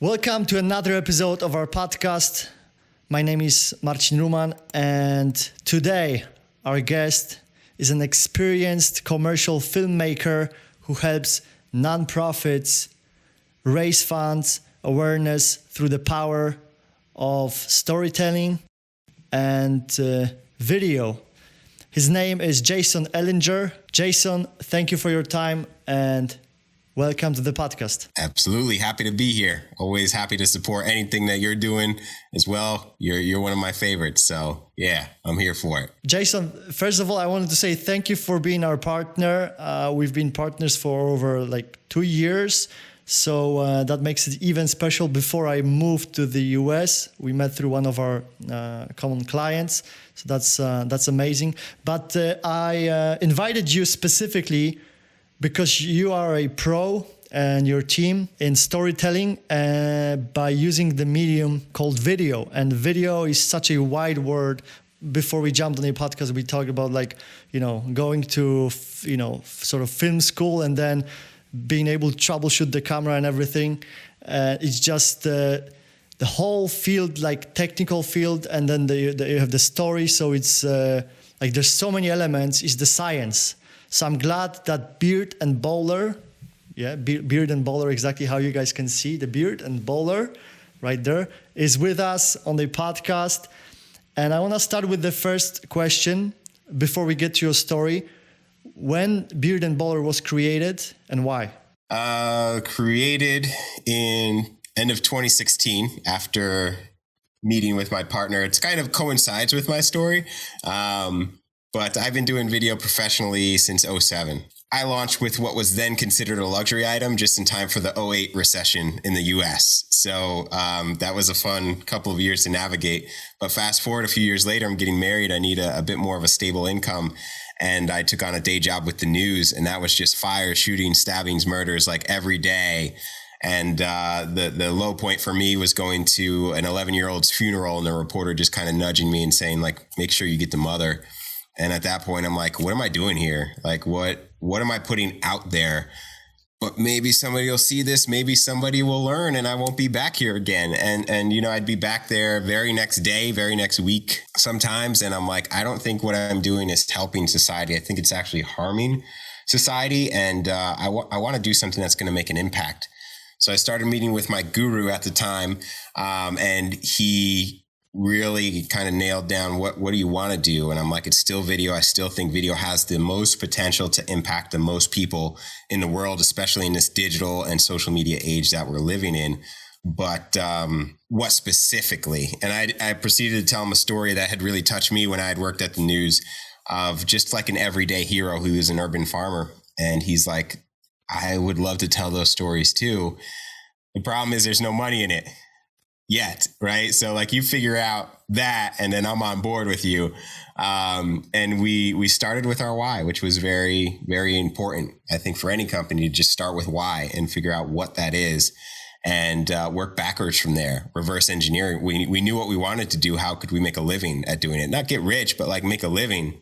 Welcome to another episode of our podcast. My name is Marcin Ruman, and today our guest is an experienced commercial filmmaker who helps nonprofits raise funds, awareness through the power of storytelling and video. His name is Jason Ellinger. Jason, thank you for your time and welcome to the podcast. Absolutely. Happy to be here. Always happy to support anything that you're doing as well. You're one of my favorites. So yeah, I'm here for it. Jason, first of all, I wanted to say thank you for being our partner. We've been partners for over 2 years. So that makes it even special. Before I moved to the US, we met through one of our common clients. So that's amazing. But I invited you specifically because you are a pro and your team in storytelling by using the medium called video. And video is such a wide word. Before we jumped on the podcast, we talked about going to sort of film school and then being able to troubleshoot the camera and everything. It's just the whole field, technical field, and then you have the story. So it's there's so many elements. It's the science. So I'm glad that Beard and Bowler, Beard and Bowler, exactly how you guys can see the Beard and Bowler right there, is with us on the podcast. And I want to start with the first question before we get to your story. When Beard and Bowler was created and why? Created in end of 2016 after meeting with my partner. It's kind of coincides with my story. But I've been doing video professionally since 2007. I launched with what was then considered a luxury item just in time for the 2008 recession in the US. So that was a fun couple of years to navigate. But fast forward a few years later, I'm getting married. I need a bit more of a stable income. And I took on a day job with the news. And that was just fires, shootings, stabbings, murders every day. And the low point for me was going to an 11-year-old's funeral and the reporter just kind of nudging me and saying, make sure you get the mother. And at that point, I'm like, what am I doing here? What am I putting out there? But maybe somebody will see this. Maybe somebody will learn and I won't be back here again. And I'd be back there very next day, very next week sometimes. And I'm like, I don't think what I'm doing is helping society. I think it's actually harming society. And I want to do something that's going to make an impact. So I started meeting with my guru at the time. And he really kind of nailed down what do you want to do? And I'm like, it's still video. I still think video has the most potential to impact the most people in the world, especially in this digital and social media age that we're living in. But what specifically? And I proceeded to tell him a story that had really touched me when I had worked at the news of just an everyday hero who is an urban farmer. And he's like, I would love to tell those stories too. The problem is there's no money in it yet, right? So you figure out that and then I'm on board with you. And we started with our why, which was very, very important. I think for any company to just start with why and figure out what that is and work backwards from there, reverse engineering. We knew what we wanted to do. How could we make a living at doing it? Not get rich, but make a living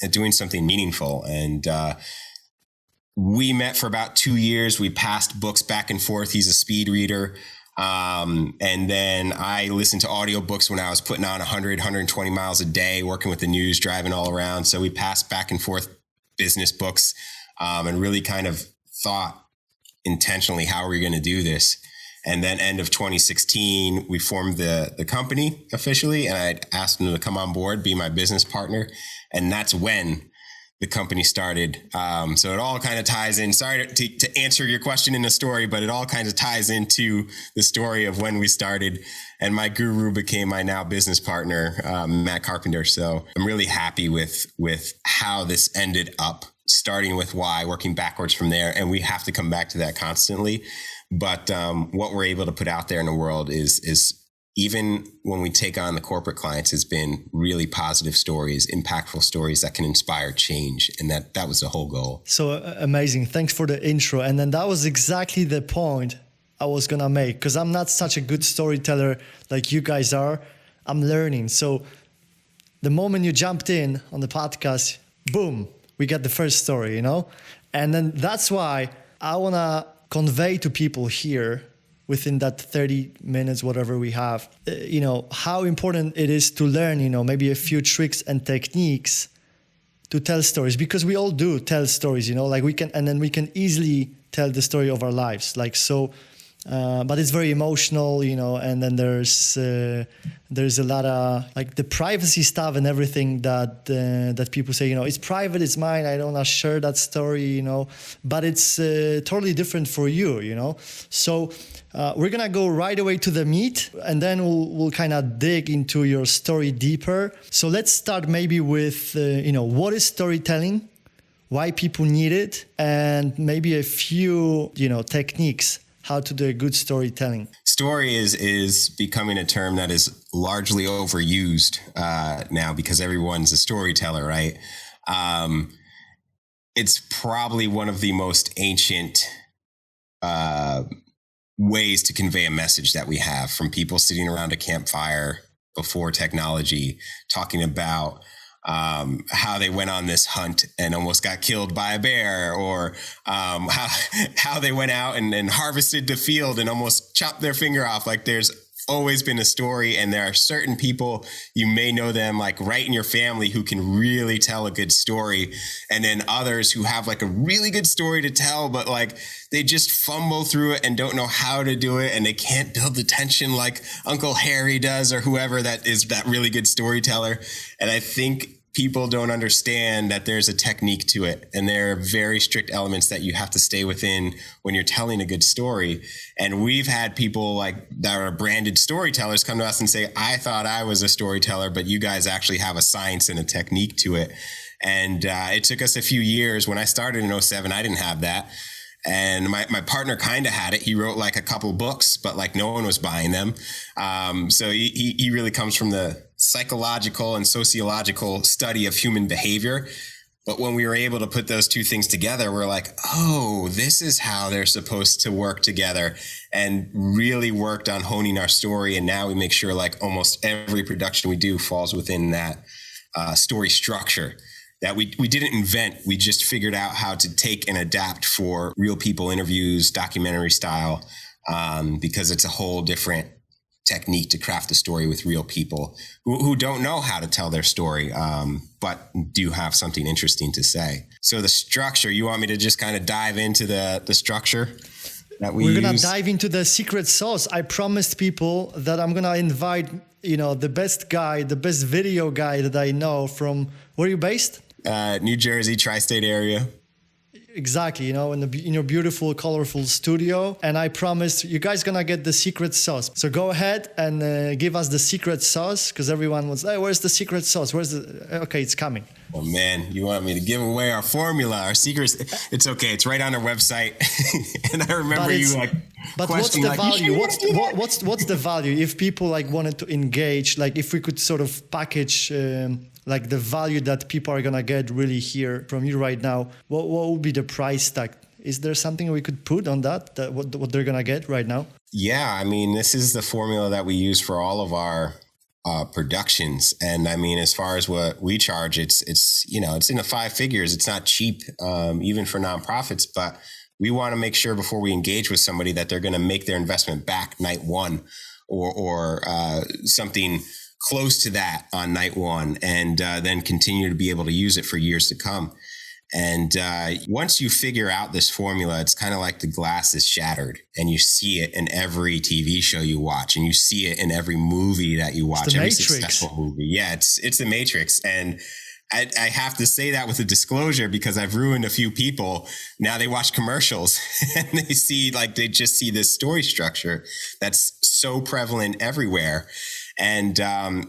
at doing something meaningful. And we met for about 2 years. We passed books back and forth. He's a speed reader. And then I listened to audiobooks when I was putting on 120 miles a day, working with the news, driving all around. So we passed back and forth business books, and really kind of thought intentionally, how are we going to do this? And then end of 2016, we formed the company officially, and I asked him to come on board, be my business partner. And that's when the company started. So it all kind of ties in. Sorry to answer your question in the story, but it all kind of ties into the story of when we started. And my guru became my now business partner, Matt Carpenter. So I'm really happy with how this ended up, starting with why, working backwards from there. And we have to come back to that constantly. But what we're able to put out there in the world is even when we take on the corporate clients, has been really positive stories, impactful stories that can inspire change. And that was the whole goal. So amazing. Thanks for the intro. And then that was exactly the point I was going to make, because I'm not such a good storyteller like you guys are. I'm learning. So the moment you jumped in on the podcast, boom, we got the first story, And then that's why I want to convey to people here within that 30 minutes, whatever we have. How important it is to learn, maybe a few tricks and techniques to tell stories, because we all do tell stories, like we can easily tell the story of our lives. Like, so, but it's very emotional, and then there's a lot of like the privacy stuff and everything that people say, it's private, it's mine, I don't want to share that story, but it's totally different for you, So we're going to go right away to the meat, and then we'll kind of dig into your story deeper. So let's start maybe with, what is storytelling, why people need it, and maybe a few, techniques how to do a good storytelling. Story is becoming a term that is largely overused now because everyone's a storyteller, right? It's probably one of the most ancient ways to convey a message that we have, from people sitting around a campfire before technology, talking about how they went on this hunt and almost got killed by a bear, or how they went out and harvested the field and almost chopped their finger off. Like, there's always been a story, and there are certain people, you may know them like right in your family, who can really tell a good story, and then others who have like a really good story to tell, but like they just fumble through it and don't know how to do it, and they can't build the tension like Uncle Harry does, or whoever that is, that really good storyteller. And I think people don't understand that there's a technique to it, and there are very strict elements that you have to stay within when you're telling a good story. And we've had people like that are branded storytellers come to us and say, I thought I was a storyteller, but you guys actually have a science and a technique to it. And it took us a few years. When I started in 2007, I didn't have that. And my partner kind of had it. He wrote like a couple books, but like no one was buying them. So he really comes from the psychological and sociological study of human behavior. But when we were able to put those two things together, we're like, oh, this is how they're supposed to work together, and really worked on honing our story. And now we make sure like almost every production we do falls within that story structure that we didn't invent. We just figured out how to take and adapt for real people interviews, documentary style, because it's a whole different technique to craft a story with real people who don't know how to tell their story, but do have something interesting to say. So the structure, you want me to just kind of dive into the structure that we're going to dive into the secret sauce. I promised people that I'm going to invite, the best guy, the best video guy that I know from, where are you based? New Jersey, tri-state area. Exactly, in your beautiful, colorful studio. And I promised you guys gonna get the secret sauce. So go ahead and give us the secret sauce, because everyone was, hey, where's the secret sauce? Okay, it's coming. Oh man, you want me to give away our formula, our secrets? It's okay. It's right on our website. And I remember you like, but what's the value? What's the value if people like wanted to engage? Like, if we could sort of package like the value that people are gonna get really here from you right now, what would be the price tag? Is there something we could put on that what they're gonna get right now? Yeah, I mean, this is the formula that we use for all of our productions. And I mean, as far as what we charge, it's in the 5 figures. It's not cheap, even for nonprofits, but we want to make sure before we engage with somebody that they're going to make their investment back night one, or something close to that on night one, and then continue to be able to use it for years to come. And once you figure out this formula, it's kind of like the glass is shattered, and you see it in every TV show you watch, and you see it in every movie that you watch, every successful movie. Yeah, it's the Matrix. And I have to say that with a disclosure, because I've ruined a few people. Now they watch commercials and they just see this story structure that's so prevalent everywhere. And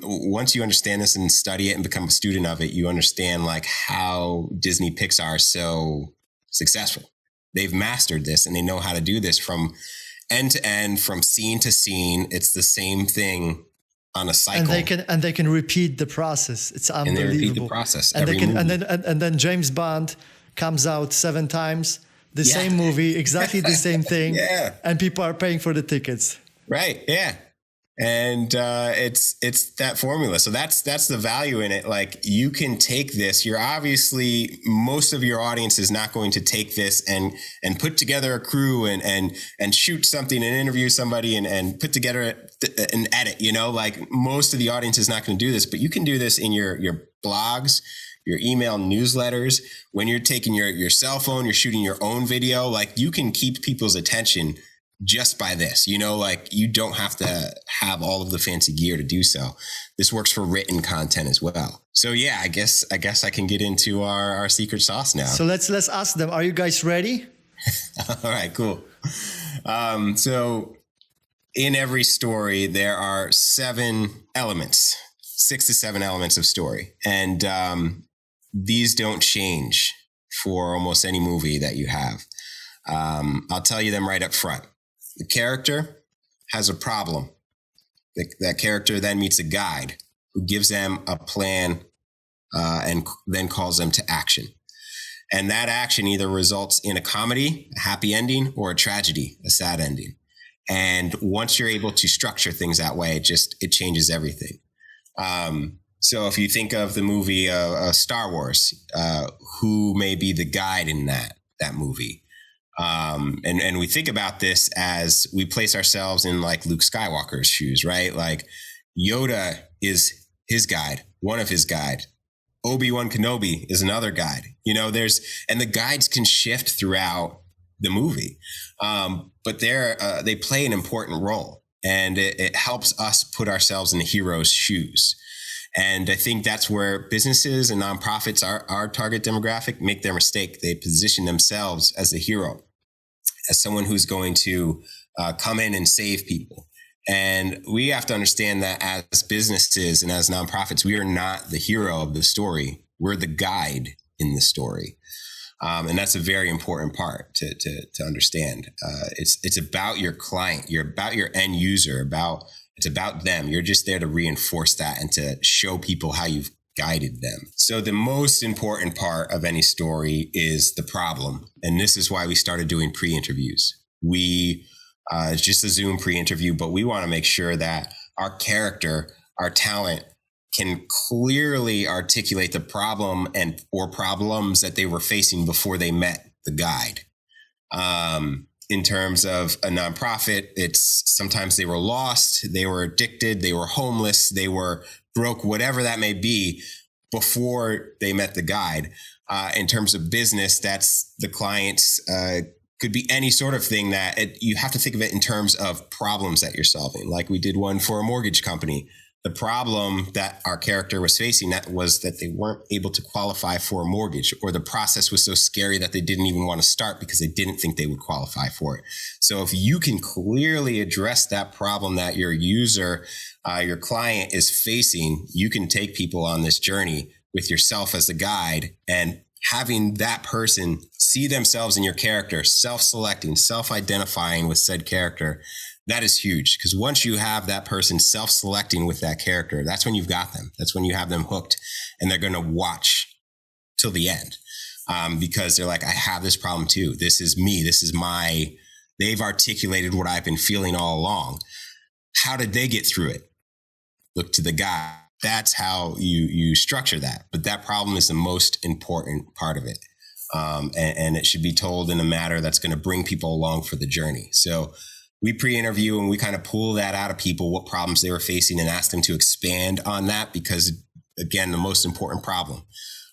once you understand this and study it and become a student of it, you understand like how Disney Pixar is so successful. They've mastered this, and they know how to do this from end to end, from scene to scene. It's the same thing on a cycle. And they can repeat the process. It's unbelievable. And they repeat the process. And then James Bond comes out 7 times, the same movie, exactly the same thing. Yeah. And people are paying for the tickets. Right. Yeah. And it's that formula. So that's the value in it. Like, you can take this. You're obviously, most of your audience is not going to take this and put together a crew and shoot something and interview somebody and put together an edit. You know, like, most of the audience is not going to do this, but you can do this in your blogs, your email newsletters. When you're taking your cell phone, you're shooting your own video. Like, you can keep people's attention just by this, you know, like, you don't have to have all of the fancy gear to do so. This works for written content as well. So yeah, I guess I can get into our secret sauce now. So let's ask them. Are you guys ready? All right, cool. So in every story, there are 6 to 7 elements of story. And these don't change for almost any movie that you have. I'll tell you them right up front. The character has a problem. That character then meets a guide who gives them a plan and then calls them to action. And that action either results in a comedy, a happy ending, or a tragedy, a sad ending. And once you're able to structure things that way, it changes everything. So if you think of the movie Star Wars, who may be the guide in that movie? And we think about this as we place ourselves in, like, Luke Skywalker's shoes, right? Like, Yoda is his guide, one of his guide. Obi-Wan Kenobi is another guide. You know, and the guides can shift throughout the movie. But they play an important role, and it helps us put ourselves in the hero's shoes. And I think that's where businesses and nonprofits, our target demographic, make their mistake. They position themselves as the hero, as someone who's going to come in and save people. And we have to understand that as businesses and as nonprofits, we are not the hero of the story. We're the guide in the story. And that's a very important part to understand. It's about your client. You're about your end user. It's about them. You're just there to reinforce that and to show people how you've guided them. So the most important part of any story is the problem. And this is why we started doing pre-interviews. It's just a Zoom pre-interview, but we want to make sure that our character, our talent, can clearly articulate the problem or problems that they were facing before they met the guide. In terms of a nonprofit, it's sometimes they were lost, they were addicted, they were homeless, they were broke, whatever that may be, before they met the guide. In terms of business, that's the clients, could be any sort of thing that you have to think of it in terms of problems that you're solving. Like, we did one for a mortgage company. The problem that our character was facing was that they weren't able to qualify for a mortgage, or the process was so scary that they didn't even want to start because they didn't think they would qualify for it. So if you can clearly address that problem that your user, your client is facing, you can take people on this journey with yourself as the guide, and having that person see themselves in your character, self-selecting, self-identifying with said character. That is huge, because once you have that person self-selecting with that character, that's when you've got them. That's when you have them hooked, and they're going to watch till the end, because they're like, I have this problem too. This is me. They've articulated what I've been feeling all along. How did they get through it? Look to the guy. That's how you structure that. But that problem is the most important part of it. And it should be told in a manner that's going to bring people along for the journey. So we pre-interview and we kind of pull that out of people, what problems they were facing, and ask them to expand on that, because, again, the most important problem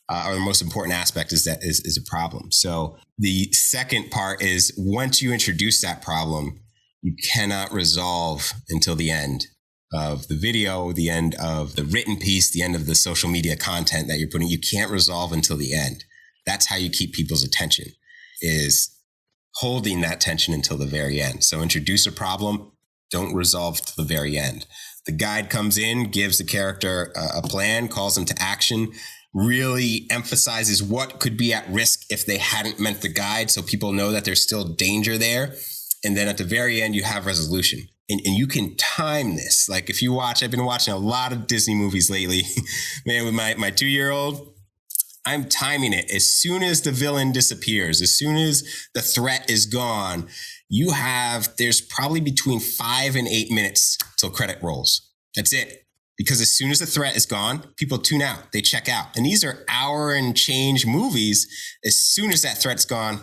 or the most important aspect is a problem. So the second part is, once you introduce that problem, you cannot resolve until the end of the video, the end of the written piece, the end of the social media content that you're putting. You can't resolve until the end. That's how you keep people's attention, is holding that tension until the very end. So introduce a problem, don't resolve to the very end. The guide comes in, gives the character a plan, calls them to action, really emphasizes what could be at risk if they hadn't met the guide, so people know that there's still danger there. And then at the very end, you have resolution. And you can time this. Like, if you watch, I've been watching a lot of Disney movies lately. Man, with my 2-year-old, I'm timing it. As soon as the villain disappears, as soon as the threat is gone, there's probably between 5 and 8 minutes till credit rolls. That's it. Because as soon as the threat is gone, people tune out, they check out. And these are hour and change movies. As soon as that threat's gone,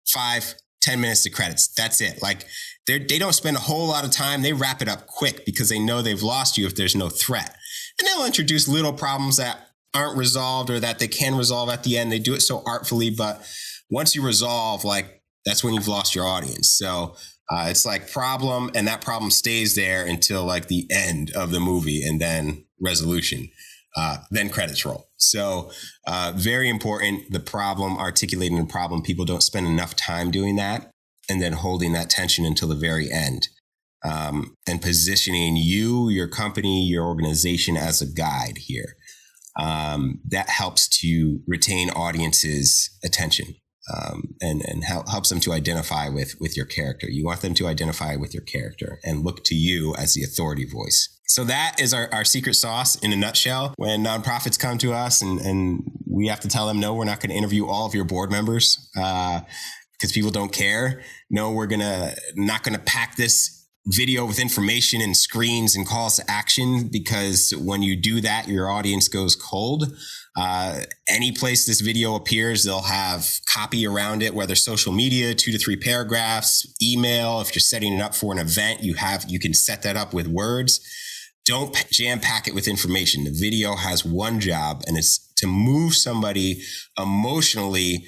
5, 10 minutes to credits. That's it. Like they don't spend a whole lot of time. They wrap it up quick because they know they've lost you if there's no threat. And they'll introduce little problems that aren't resolved or that they can resolve at the end. They do it so artfully, but once you resolve, like that's when you've lost your audience. So it's like problem, and that problem stays there until like the end of the movie, and then resolution, then credits roll. So very important, the problem, articulating the problem. People don't spend enough time doing that, and then holding that tension until the very end, and positioning you, your company, your organization as a guide here. That helps to retain audiences' attention. And helps them to identify with your character. You want them to identify with your character and look to you as the authority voice. So that is our secret sauce in a nutshell. When nonprofits come to us and we have to tell them, no, we're not going to interview all of your board members because people don't care. No, we're not going to pack this video with information and screens and calls to action, because when you do that, your audience goes cold. Any place this video appears, they'll have copy around it, whether social media, 2 to 3 paragraphs, email. If you're setting it up for an event, you can set that up with words. Don't jam pack it with information. The video has one job, and it's to move somebody emotionally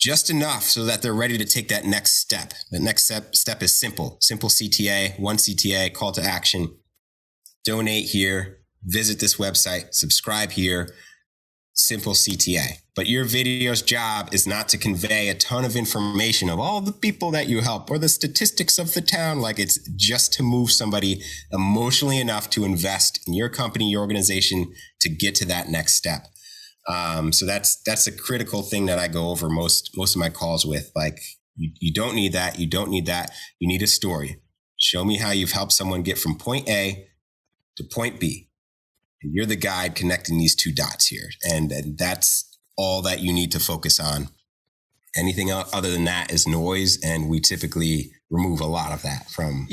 just enough so that they're ready to take that next step. The next step is simple CTA, one CTA, call to action. Donate here, visit this website, subscribe here, simple CTA. But your video's job is not to convey a ton of information of all the people that you help or the statistics of the town. Like, it's just to move somebody emotionally enough to invest in your company, your organization, to get to that next step. So that's a critical thing that I go over most of my calls with. Like, you don't need that. You don't need that. You need a story. Show me how you've helped someone get from point A to point B. And you're the guide connecting these two dots here. And that's all that you need to focus on. Anything other than that is noise. And we typically remove a lot of that from.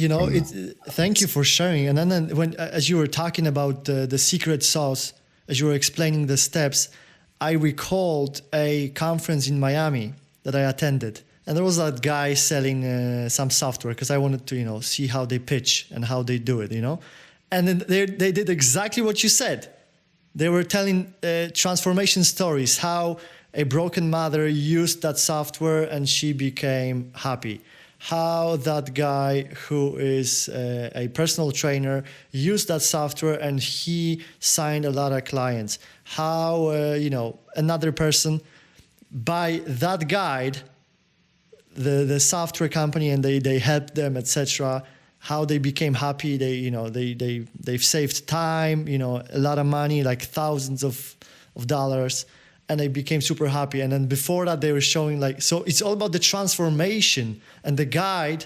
Thank you for sharing. And then when, as you were talking about the secret sauce, as you were explaining the steps, I recalled a conference in Miami that I attended. And there was that guy selling some software, because I wanted to, see how they pitch and how they do it, And then they did exactly what you said. They were telling transformation stories, how a broken mother used that software and she became happy. How that guy who is a personal trainer used that software and he signed a lot of clients. How, another person, by that guide, the software company, and they helped them, etc., how they became happy. They've saved time, a lot of money, like thousands of dollars, and they became super happy. And then before that, they were showing so it's all about the transformation, and the guide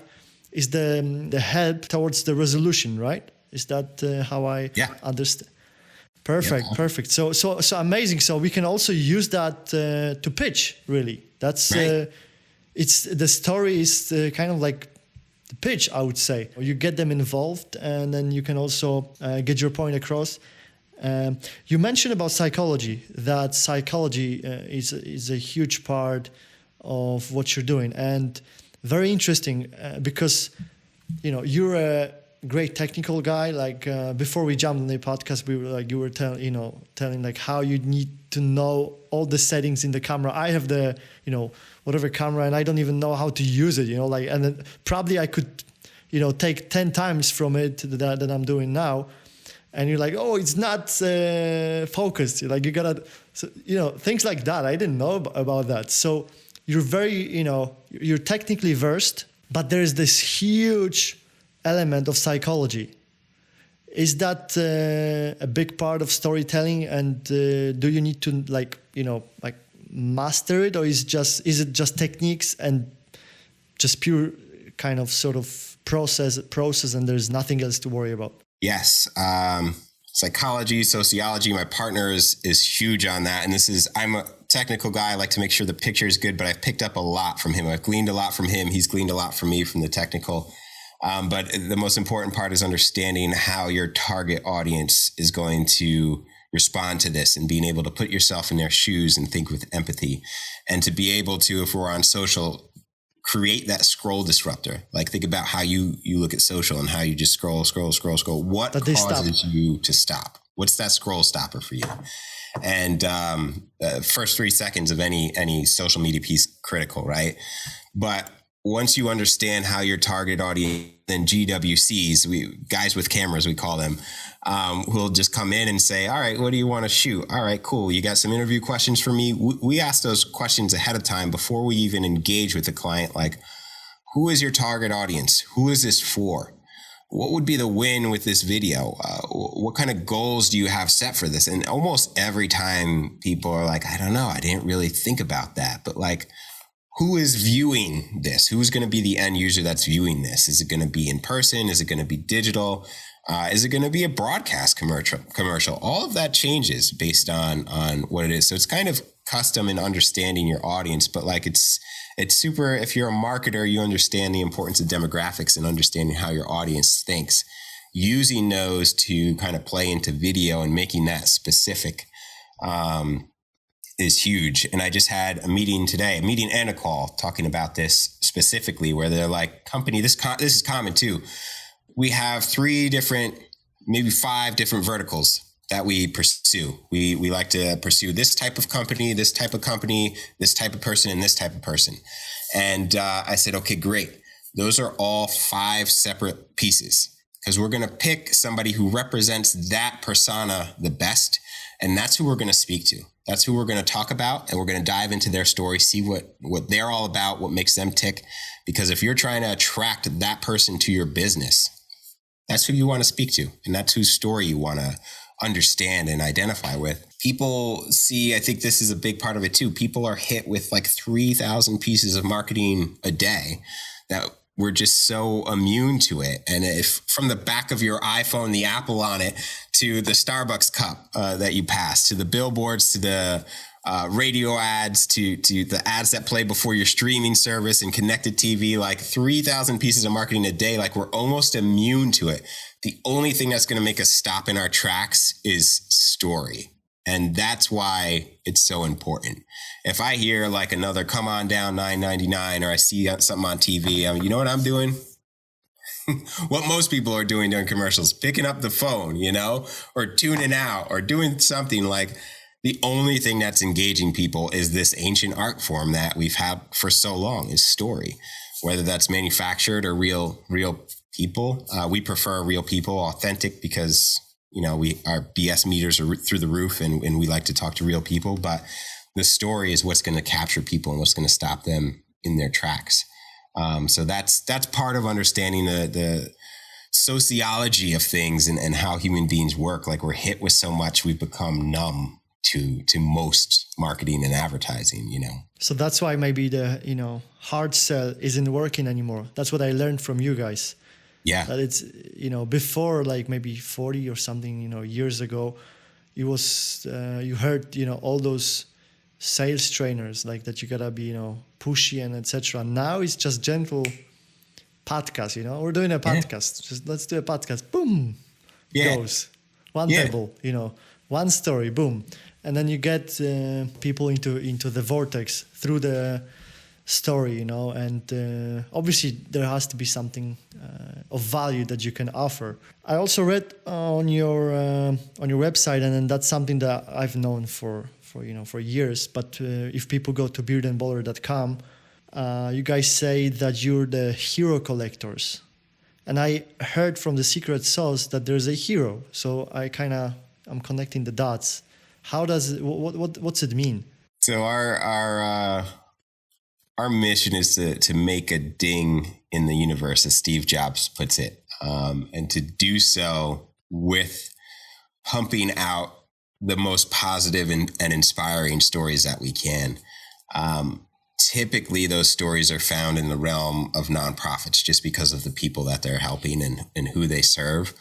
is the help towards the resolution, right? Is that how I understand? Perfect, yeah. Perfect. So amazing. So we can also use that to pitch. Really, that's right. It's the story is kind of like the pitch, I would say. You get them involved, and then you can also get your point across. You mentioned about psychology, that psychology is a huge part of what you're doing, and very interesting because you're a great technical guy. Before we jumped on the podcast, you were telling how you need to know all the settings in the camera. I have the whatever camera, and I don't even know how to use it. And then probably I could take 10 times from it that I'm doing now. And you're like, oh, it's not focused. You gotta, things like that. I didn't know about that. So you're very, you're technically versed, but there's this huge element of psychology. Is that a big part of storytelling? And do you need to master it, or is it just techniques and just pure kind of sort of process, and there's nothing else to worry about? Yes. Psychology, sociology, my partner is huge on that. And technical guy. I like to make sure the picture is good, but I've picked up a lot from him. I've gleaned a lot from him. He's gleaned a lot from me from the technical. But the most important part is understanding how your target audience is going to respond to this and being able to put yourself in their shoes and think with empathy, and to be able to, if we're on social, create that scroll disruptor. Like, think about how you look at social and how you just scroll. What causes you to stop? What's that scroll stopper for you? And first 3 seconds of any social media piece, critical, right? But once you understand how your target audience, then GWCs, guys with cameras, we call them, who'll just come in and say, all right, what do you want to shoot? All right, cool. You got some interview questions for me? We ask those questions ahead of time before we even engage with the client. Like, who is your target audience? Who is this for? What would be the win with this video? What kind of goals do you have set for this? And almost every time people are like, I don't know, I didn't really think about that. But like, who is viewing this? Who's going to be the end user that's viewing this? Is it going to be in person? Is it going to be digital? Is it going to be a broadcast commercial? All of that changes based on what it is. So it's kind of custom in understanding your audience, but like it's super. If you're a marketer, you understand the importance of demographics and understanding how your audience thinks. Using those to kind of play into video and making that specific is huge. And I just had a meeting today, and a call talking about this specifically, where they're like, company, this is common too. We have 3 different, maybe 5 different verticals that we pursue. We like to pursue this type of company, this type of company, this type of person, and this type of person. And I said, okay, great. Those are all 5 separate pieces, because we're going to pick somebody who represents that persona the best. And that's who we're going to speak to. That's who we're going to talk about. And we're going to dive into their story, see what they're all about, what makes them tick. Because if you're trying to attract that person to your business, that's who you want to speak to. And that's whose story you want to understand and identify with. People see, I think this is a big part of it too. People are hit with like 3,000 pieces of marketing a day that we're just so immune to it. And if from the back of your iPhone, the Apple on it, to the Starbucks cup that you pass, to the billboards, to the radio ads, to the ads that play before your streaming service and connected TV, like 3,000 pieces of marketing a day, like we're almost immune to it. The only thing that's going to make us stop in our tracks is story. And that's why it's so important. If I hear like another come on down $9.99, or I see something on TV, you know what I'm doing? What most people are doing during commercials, picking up the phone, or tuning out or doing something. Like, the only thing that's engaging people is this ancient art form that we've had for so long, is story, whether that's manufactured or real people. We prefer real people, authentic, because our BS meters are through the roof, and we like to talk to real people. But the story is what's going to capture people and what's going to stop them in their tracks. So that's part of understanding the sociology of things and how human beings work. Like, we're hit with so much, we've become numb to most marketing and advertising, So that's why maybe the, hard sell isn't working anymore. That's what I learned from you guys. Yeah. That it's, before, like maybe 40 or something, years ago, it was, you heard, all those sales trainers, like that you gotta be, pushy and etc. Now it's just gentle podcast, we're doing a podcast. Yeah. Just let's do a podcast. Boom. Yeah. Goes. One table, one story, boom. And then you get people into the vortex through the story, and obviously there has to be something of value that you can offer. I also read on your website, and then that's something that I've known for years. But if people go to beardandballer.com, you guys say that you're the hero collectors, and I heard from the secret sauce that there's a hero. So I'm connecting the dots. How does it? What's it mean? So our mission is to make a ding in the universe, as Steve Jobs puts it, and to do so with pumping out the most positive and inspiring stories that we can. Typically, those stories are found in the realm of nonprofits, just because of the people that they're helping and who they serve.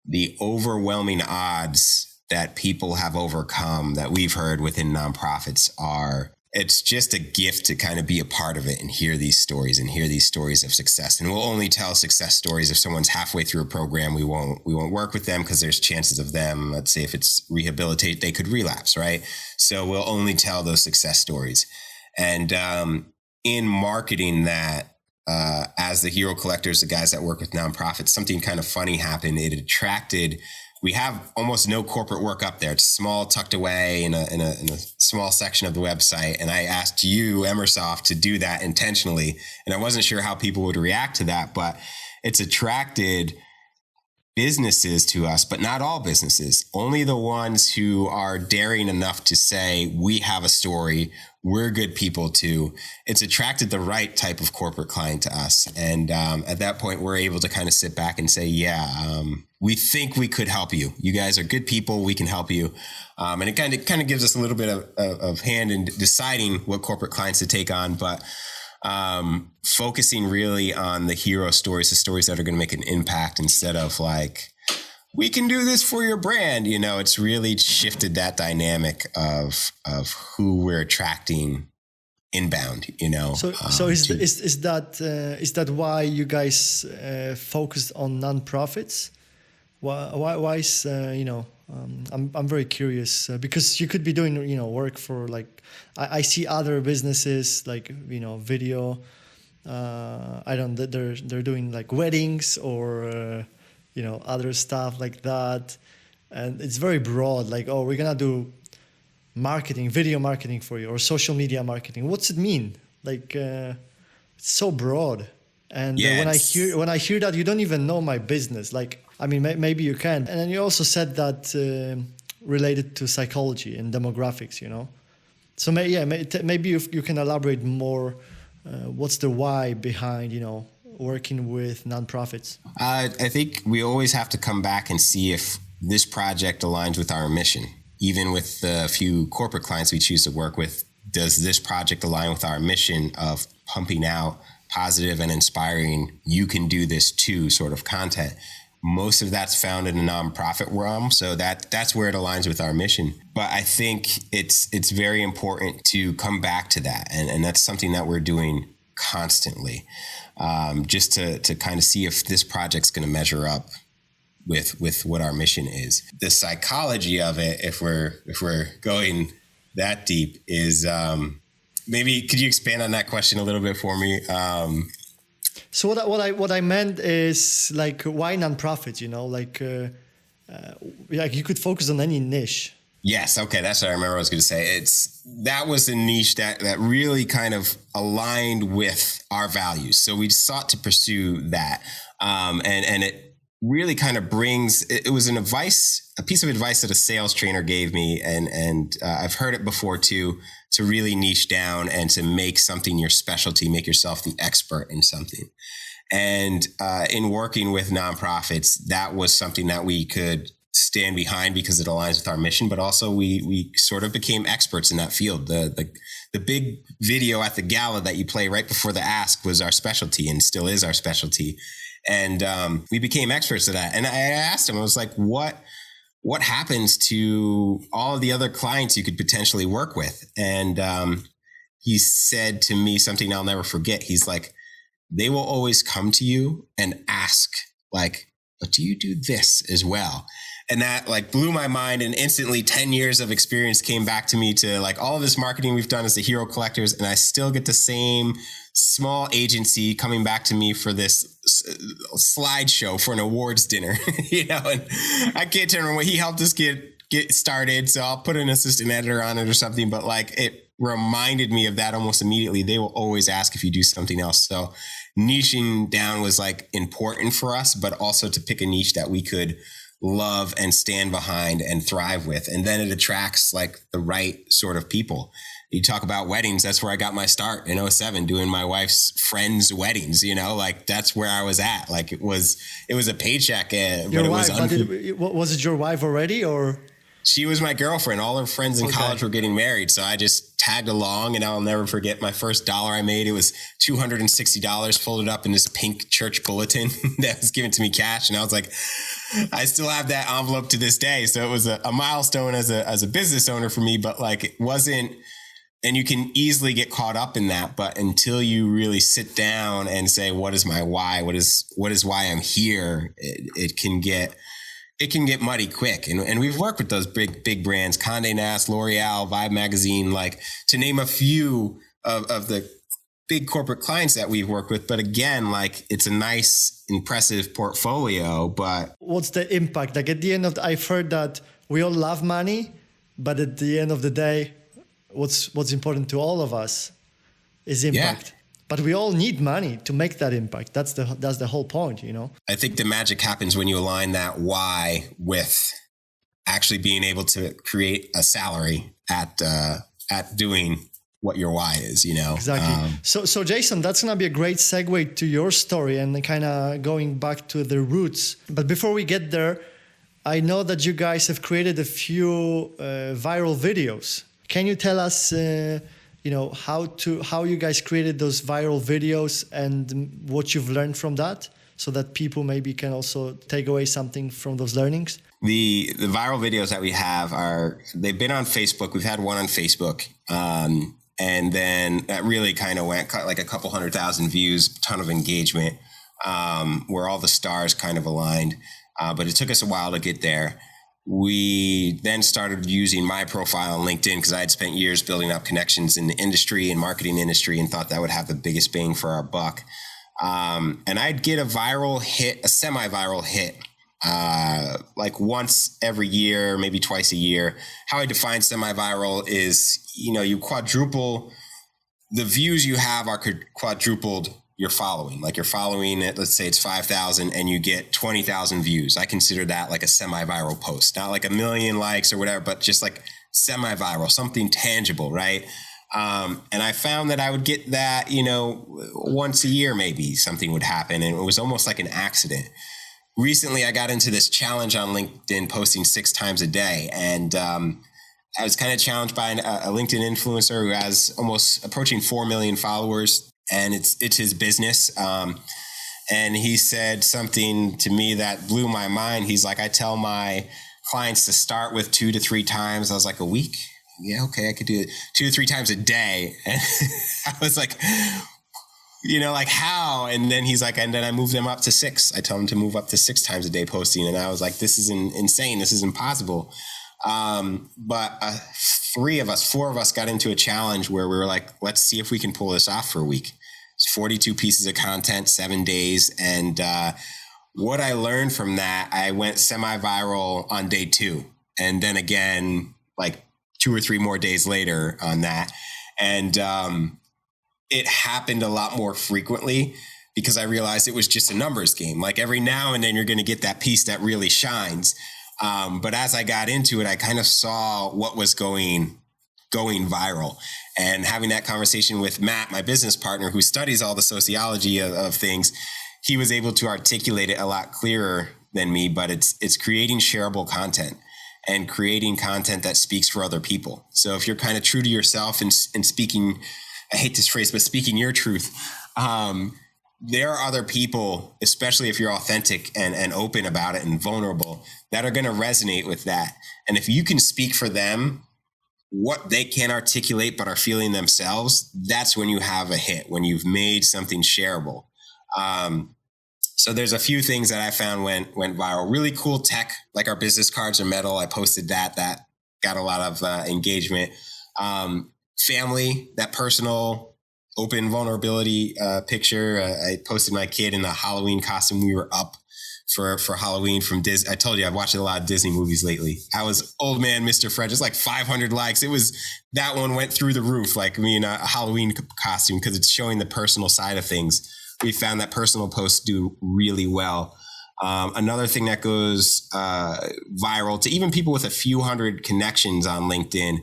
The overwhelming odds that people have overcome that we've heard within nonprofits are, it's just a gift to kind of be a part of it and hear these stories of success. And we'll only tell success stories if someone's halfway through a program. We won't work with them because there's chances of them, let's say if it's rehabilitate, they could relapse, right? So we'll only tell those success stories. And in marketing that, as the hero collectors, the guys that work with nonprofits, something kind of funny happened. It attracted, we have almost no corporate work up there. It's small, tucked away in a small section of the website. And I asked you, Emersoft, to do that intentionally. And I wasn't sure how people would react to that, but it's attracted businesses to us, but not all businesses, only the ones who are daring enough to say, we have a story, we're good people too. It's attracted the right type of corporate client to us. And at that point, we're able to kind of sit back and say, we think we could help you. You guys are good people. We can help you. And it kind of gives us a little bit of hand in deciding what corporate clients to take on. But focusing really on the hero stories, the stories that are going to make an impact instead of like, we can do this for your brand. You know, it's really shifted that dynamic of who we're attracting inbound, you know. So is that why you guys focused on nonprofits? Why is I'm very curious because you could be doing work for like I see other businesses like video. They're doing like weddings or other stuff like that, and it's very broad. Like, oh, we're gonna do marketing, video marketing for you, or social media marketing. What's it mean? Like, it's so broad. And when I hear that, you don't even know my business. Like, I mean, maybe you can. And then you also said that related to psychology and demographics. So maybe you can elaborate more. What's the why behind working with nonprofits? I think we always have to come back and see if this project aligns with our mission. Even with the few corporate clients we choose to work with, does this project align with our mission of pumping out positive and inspiring, you can do this too sort of content? Most of that's found in the nonprofit realm. So that's where it aligns with our mission. But I think it's very important to come back to that. And that's something that we're doing constantly, just to kind of see if this project's going to measure up with what our mission is. The psychology of it, if we're going that deep, is maybe could you expand on that question a little bit for me? So what I meant is like, why nonprofits? Like you could focus on any niche. Yes. Okay. That's what I remember I was going to say. That was a niche that really kind of aligned with our values. So we sought to pursue that. And it really kind of it was a piece of advice that a sales trainer gave me. And I've heard it before too, to really niche down and to make something your specialty, make yourself the expert in something. And in working with nonprofits, that was something that we could stand behind because it aligns with our mission, but also we sort of became experts in that field. The big video at the gala that you play right before the ask was our specialty and still is our specialty. And we became experts at that. And I asked him, I was like, what happens to all of the other clients you could potentially work with? And he said to me something I'll never forget. He's like, they will always come to you and ask like, but do you do this as well? And that like blew my mind, and instantly 10 years of experience came back to me to like all of this marketing we've done as the hero collectors. And I still get the same small agency coming back to me for this slideshow for an awards dinner, and I can't remember what he helped us get started. So I'll put an assistant editor on it or something, but like it reminded me of that almost immediately. They will always ask if you do something else. So niching down was like important for us, but also to pick a niche that we could love and stand behind and thrive with. And then it attracts like the right sort of people. You talk about weddings. That's where I got my start in 2007, doing my wife's friends' weddings, like that's where I was at. Like it was a paycheck. Was it your wife already or? she was my girlfriend. All her friends in college were getting married. So I just tagged along, and I'll never forget my first dollar I made. It was $260 folded up in this pink church bulletin that was given to me cash. And I was like, I still have that envelope to this day. So it was a milestone as a business owner for me, but like it wasn't, and you can easily get caught up in that. But until you really sit down and say, what is my why? What is why I'm here? It can get muddy quick. And we've worked with those big brands, Condé Nast, L'Oreal, Vibe Magazine, like to name a few of the big corporate clients that we've worked with. But again, like it's a nice, impressive portfolio, but what's the impact? Like at the end of I've heard that we all love money, but at the end of the day, what's important to all of us is impact. Yeah. But we all need money to make that impact. That's the whole point, you know? I think the magic happens when you align that why with actually being able to create a salary at doing what your why is, you know? Exactly. So Jason, that's going to be a great segue to your story and kind of going back to the roots. But before we get there, I know that you guys have created a few viral videos. Can you tell us, how you guys created those viral videos and what you've learned from that, so that people maybe can also take away something from those learnings? The viral videos that we have they've been on Facebook. We've had one on Facebook. And then that really kind of went like a couple 100,000 views, ton of engagement, where all the stars kind of aligned. But it took us a while to get there. We then started using my profile on LinkedIn because I had spent years building up connections in the industry and marketing industry and thought that would have the biggest bang for our buck. And I'd get a semi-viral hit, like once every year, maybe twice a year. How I define semi-viral is, you quadruple the views you have are quadrupled your following. Like you're following it, let's say it's 5,000 and you get 20,000 views. I consider that like a semi-viral post, not like 1 million likes or whatever, but just like semi-viral, something tangible, right? And I found that I would get that, once a year, maybe something would happen. And it was almost like an accident. Recently, I got into this challenge on LinkedIn, posting 6 times a day. And I was kind of challenged by a LinkedIn influencer who has almost approaching 4 million followers. And it's his business. And he said something to me that blew my mind. He's like, I tell my clients to start with 2 to 3 times. I was like, a week? Yeah, okay, I could do it 2 to 3 times a day. And I was like, like how? And then he's like, and then I move them up to 6. I tell them to move up to 6 times a day posting. And I was like, this is insane. This is impossible. But 4 of us got into a challenge where we were like, let's see if we can pull this off for a week. It's 42 pieces of content, 7 days. And what I learned from that, I went semi-viral on day 2. And then again, like 2 or 3 more days later on that. And it happened a lot more frequently because I realized it was just a numbers game. Like every now and then you're going to get that piece that really shines. But as I got into it, I kind of saw what was going viral, and having that conversation with Matt, my business partner, who studies all the sociology of things, he was able to articulate it a lot clearer than me. But it's creating shareable content and creating content that speaks for other people. So if you're kind of true to yourself and speaking, I hate this phrase, but speaking your truth, there are other people, especially if you're authentic and open about it and vulnerable, that are going to resonate with that. And if you can speak for them, what they can't articulate but are feeling themselves, that's when you have a hit, when you've made something shareable. So there's a few things that I found went viral. Really cool tech, like our business cards are metal. I posted that got a lot of engagement. Family, that personal open vulnerability picture. I posted my kid in a Halloween costume. We were up for Halloween from Disney. I told you I've watched a lot of Disney movies lately. I was old man Mr. Fred, just like 500 likes. That one went through the roof, like me in a Halloween costume, because it's showing the personal side of things. We found that personal posts do really well. Another thing that goes viral to even people with a few hundred connections on LinkedIn,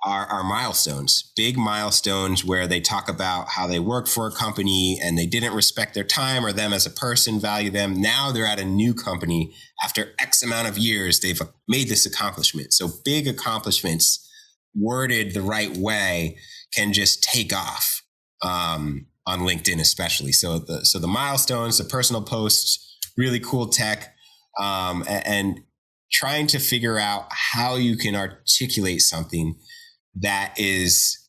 are milestones, big milestones where they talk about how they worked for a company and they didn't respect their time or them as a person, value them. Now they're at a new company after X amount of years, they've made this accomplishment. So big accomplishments worded the right way can just take off on LinkedIn, especially. So the milestones, the personal posts, really cool tech, and trying to figure out how you can articulate something that is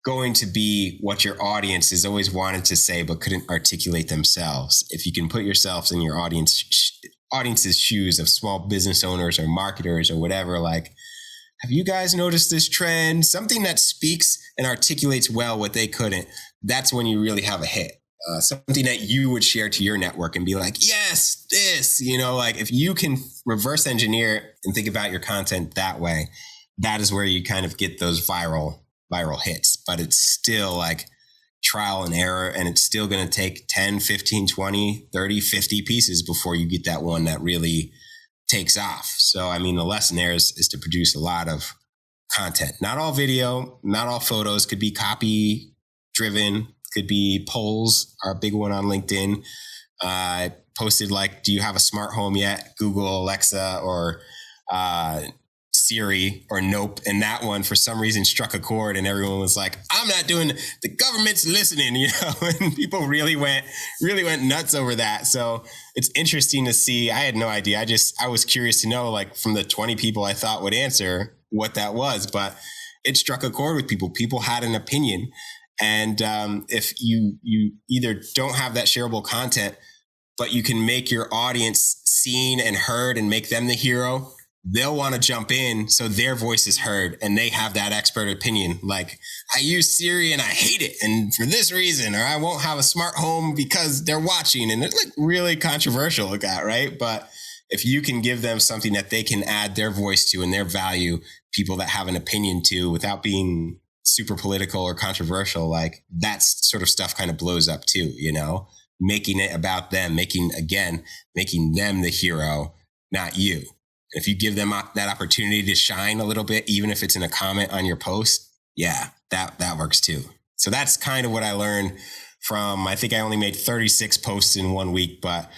going to be what your audience has always wanted to say, but couldn't articulate themselves. If you can put yourselves in your audience's shoes of small business owners or marketers or whatever, like, have you guys noticed this trend? Something that speaks and articulates well what they couldn't. That's when you really have a hit. Something that you would share to your network and be like, yes, this, like if you can reverse engineer and think about your content that way, that is where you kind of get those viral hits. But it's still like trial and error, and it's still going to take 10, 15, 20, 30, 50 pieces before you get that one that really takes off. So, I mean, the lesson there is to produce a lot of content. Not all video, not all photos, could be copy driven, could be polls are a big one on LinkedIn. I posted like, do you have a smart home yet? Google, Alexa, or Siri, or nope. And that one for some reason struck a chord and everyone was like, I'm not doing, the government's listening, and people really went nuts over that. So it's interesting to see. I had no idea. I was curious to know, like, from the 20 people I thought would answer, what that was, but it struck a chord with people. People had an opinion. And if you either don't have that shareable content, but you can make your audience seen and heard and make them the hero, they'll want to jump in so their voice is heard and they have that expert opinion. Like, I use Siri and I hate it, and for this reason, or I won't have a smart home because they're watching. And it's like really controversial with that, right? But if you can give them something that they can add their voice to and their value, people that have an opinion to, without being super political or controversial, like that sort of stuff kind of blows up too, making it about them, making them the hero, not you. If you give them that opportunity to shine a little bit, even if it's in a comment on your post, yeah, that works too. So that's kind of what I learned from, I think I only made 36 posts in 1 week, but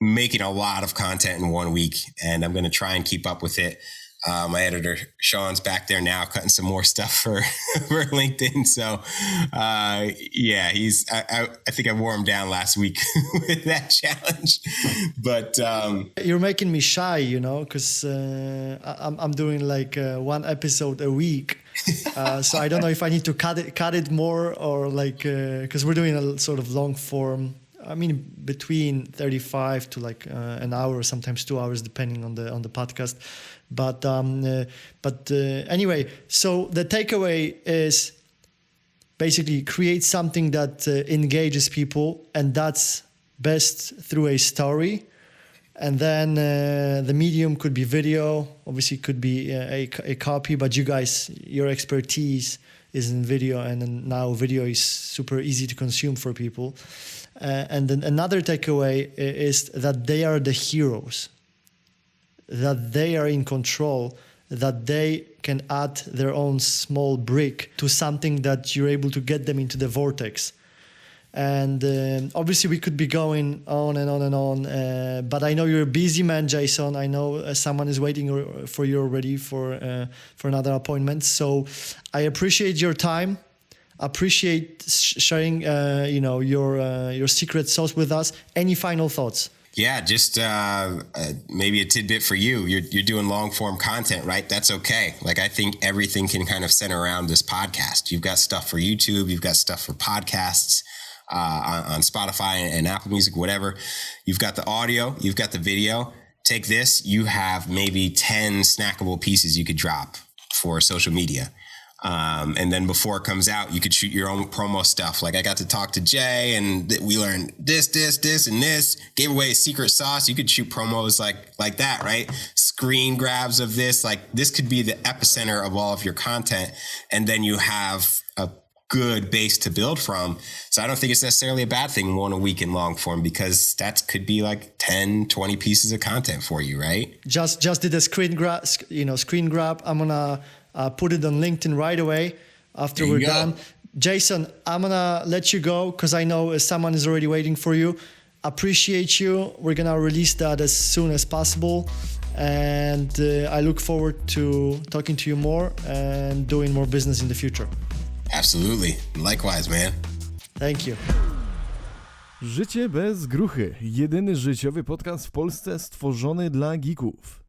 making a lot of content in 1 week, and I'm going to try and keep up with it. My editor, Sean's back there now cutting some more stuff for LinkedIn. So, yeah, I think I wore him down last week with that challenge, but, you're making me shy, cause, I'm doing like, one episode a week. So I don't know if I need to cut it more, or like, cause we're doing a sort of long form. I mean, between 35 to like an hour, sometimes 2 hours, depending on the podcast. But anyway, so the takeaway is basically create something that engages people, and that's best through a story. And then the medium could be video, obviously could be a copy, but you guys, your expertise is in video, and then now video is super easy to consume for people. And then another takeaway is that they are the heroes, that they are in control, that they can add their own small brick to something that you're able to get them into the vortex. And obviously we could be going on and on and on, but I know you're a busy man, Jason. I know someone is waiting for you already for another appointment. So I appreciate your time. Appreciate sharing, your secret sauce with us. Any final thoughts? Yeah, just maybe a tidbit for you. You're doing long form content, right? That's okay. Like, I think everything can kind of center around this podcast. You've got stuff for YouTube. You've got stuff for podcasts on Spotify and Apple Music, whatever. You've got the audio. You've got the video. Take this. You have maybe 10 snackable pieces you could drop for social media. And then before it comes out, you could shoot your own promo stuff. Like, I got to talk to Jay and we learned this, and this, gave away a secret sauce. You could shoot promos like that, right? Screen grabs of this, like this could be the epicenter of all of your content. And then you have a good base to build from. So I don't think it's necessarily a bad thing, 1 a week in long form, because that could be like 10, 20 pieces of content for you, right? Just did a screen grab. I'm gonna put it on LinkedIn right away after we're done. Jason, I'm gonna let you go because I know someone is already waiting for you. Appreciate you. We're gonna release that as soon as possible, and I look forward to talking to you more and doing more business in the future. Absolutely. Likewise, man. Thank you. Życie bez gruchy. Jedyny życiowy podcast w Polsce stworzony dla geeków.